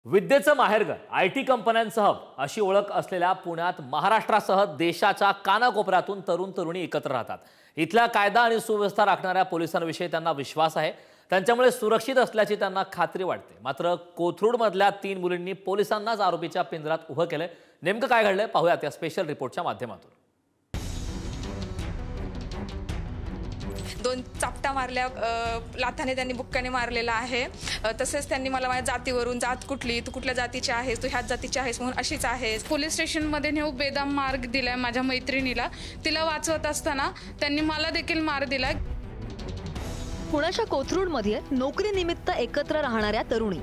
विद्येचं माहेरघर आयटी कंपन्यांसह अशी ओळख असलेल्या पुण्यात महाराष्ट्रासह देशाच्या कानाकोपऱ्यातून तरुण तरुणी एकत्र राहतात। इथला कायदा आणि सुव्यवस्था राखणाऱ्या पोलिसांविषयी त्यांना विश्वास आहे, त्यांच्यामुळे सुरक्षित असल्याची त्यांना खात्री वाटते। मात्र कोथरूडमधल्या 3 मुलींनी पोलिसांनाच आरोपीच्या पिंजऱ्यात उभं केलंय। नेमकं काय घडलंय पाहूयात या स्पेशल रिपोर्टच्या माध्यमातून। 2 चापटा मारल्या, लाथाने त्यांनी बुक्काने मारलेला आहे। तसेच त्यांनी मला माझ्या जातीवरून, जात कुठली, तू कुठल्या जातीची आहेस, तू ह्याच जातीची आहेस म्हणून अशीच आहेस। पोलीस स्टेशनमध्ये नेऊ बेदम मार दिलाय माझ्या मैत्रिणीला। तिला वाचवत असताना त्यांनी मला देखील मार दिला। पुण्याच्या कोथरूडमध्ये नोकरीनिमित्त एकत्र राहणाऱ्या तरुणी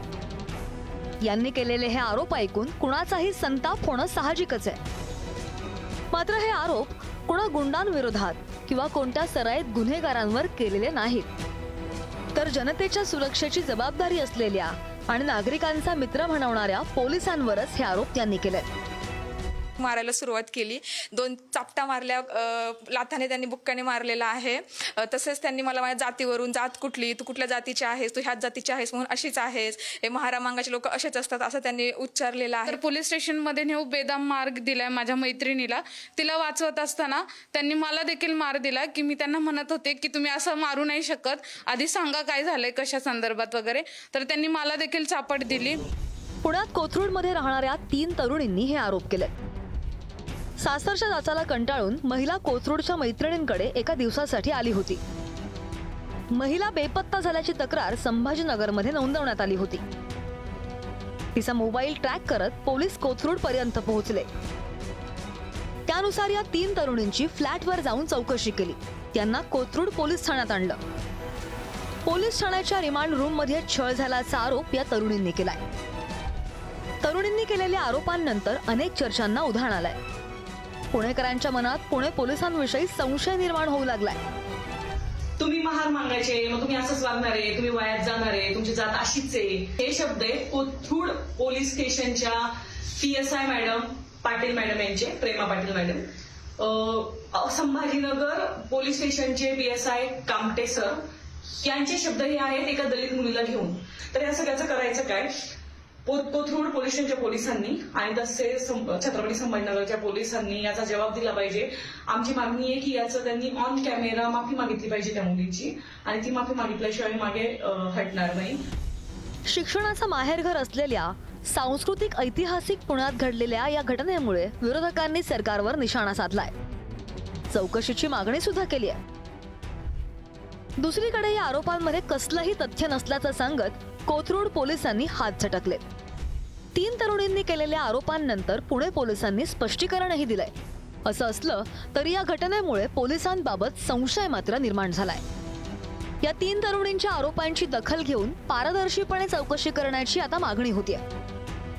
यांनी केलेले हे आरोप ऐकून कुणाचाही संताप होणं साहजिकच आहे। मात्र हे आरोप कुणा गुंडांविरोधात किंवा कोणत्या सराईत गुन्हेगारांवर केलेले नाहीत, तर जनतेच्या सुरक्षेची जबाबदारी असलेल्या आणि नागरिकांचा मित्र म्हणवणाऱ्या पोलिसांवरच हे आरोप त्यांनी केले। मारायला सुरुवात केली। 2 चापटा मारल्या, लाथाने त्यांनी बुक्काने मारलेला आहे। तसेच त्यांनी मला माझ्या जातीवरून, जात कुठली, तू कुठल्या जातीची आहेस, तू ह्याच जातीची आहेस म्हणून अशीच आहेस, हे महारामांगाचे लोक असेच असतात असं त्यांनी उच्चारलेलं आहे। तर पोलीस स्टेशनमध्ये नेऊ बेदम मार दिलाय माझ्या मैत्रिणीला। तिला वाचवत असताना त्यांनी मला देखील मार दिला की मी त्यांना म्हणत होते की तुम्ही असं मारू नाही शकत, आधी सांगा काय झालंय, कशा संदर्भात वगैरे। तर त्यांनी मला देखील चापट दिली। पुण्यात कोथरूडमध्ये राहणाऱ्या 3 तरुणींनी हे आरोप केले। सासरच्या जाचाला कंटाळून महिला कोथरूडच्या मैत्रिणींकडे एका दिवसासाठी आली होती। महिला बेपत्ता झाल्याची तक्रार संभाजीनगरमध्ये नोंदवण्यात आली होती। तिचा मोबाईल ट्रॅक करत पोलीस कोथरूड पर्यंत पोहोचले। त्यानुसार या 3 तरुणींची फ्लॅटवर जाऊन चौकशी केली। त्यांना कोथरूड पोलीस ठाण्यात आणलं। पोलीस ठाण्याच्या रिमांड रूममध्ये छळ झाल्याचा आरोप या तरुणींनी केलाय। तरुणींनी केलेल्या आरोपांनंतर अनेक चर्चांना उधाण आलंय। पुणेकरांच्या मनात पुणे पोलिसांविषयी संशय निर्माण होऊ लागलाय। तुम्ही महार मागायचे, मग तुम्ही असंच वागणार आहे, तुम्ही वयात जाणार आहे, तुमची जात अशीच आहे, हे शब्द आहेत कोथरूड पोलीस स्टेशनच्या PSI मॅडम पाटील मॅडम यांचे, प्रेमा पाटील मॅडम। संभाजीनगर पोलीस स्टेशनचे PSI कामटे सर यांचे शब्द हे आहेत एका दलित मुलीला घेऊन। तर या सगळ्याचं करायचं काय, कोथरूड पोलीस स्टेशनच्या पोलिसांनी आणि तसे छत्रपती संभाजीनगरच्या पोलिसांनी याचा जबाब दिला पाहिजे। आमची मागणी आहे की याचं त्यांनी ऑन कॅमेरा माफी मागितली पाहिजे त्या मुलीची, आणि ती माफी मागितल्याशिवाय मागे हटणार नाही। शिक्षणाचं माहेरघर असलेल्या सांस्कृतिक ऐतिहासिक पुण्यात घडलेल्या या घटनेमुळे विरोधकांनी सरकारवर निशाणा साधलाय। चौकशीची मागणी सुद्धा केली आहे। दुसरीकडे या आरोपांमध्ये कसलंही तथ्य नसल्याचं सांगत कोथरूड पोलिसांनी हात झटकले। 3 तरुणींनी केलेल्या आरोपांनंतर पुणे पोलिसांनी स्पष्टीकरणही दिलंय। असं असलं तरी या घटनेमुळे पोलिसांबाबत संशय मात्र निर्माण झालाय। या 3 तरुणींच्या आरोपांची दखल घेऊन पारदर्शीपणे चौकशी करण्याची आता मागणी होतीये।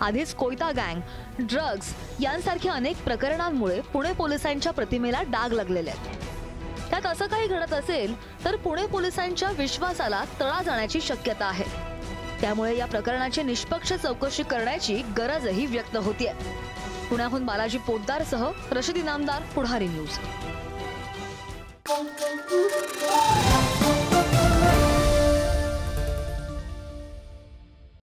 आधीच कोयता गँग, ड्रग्ज यांसारख्या अनेक प्रकरणांमुळे पुणे पोलिसांच्या प्रतिमेला डाग लागलेले आहेत। त्यात असं काही घडत असेल तर पुणे पोलिसांच्या विश्वासाला तडा जाण्याची शक्यता आहे। त्यामुळे या प्रकरणाची निष्पक्ष चौकशी करण्याची गरजही व्यक्त होतीये। पुण्याहून बालाजी पोद्दारसह रशीद इनामदार, पुढारी न्यूज।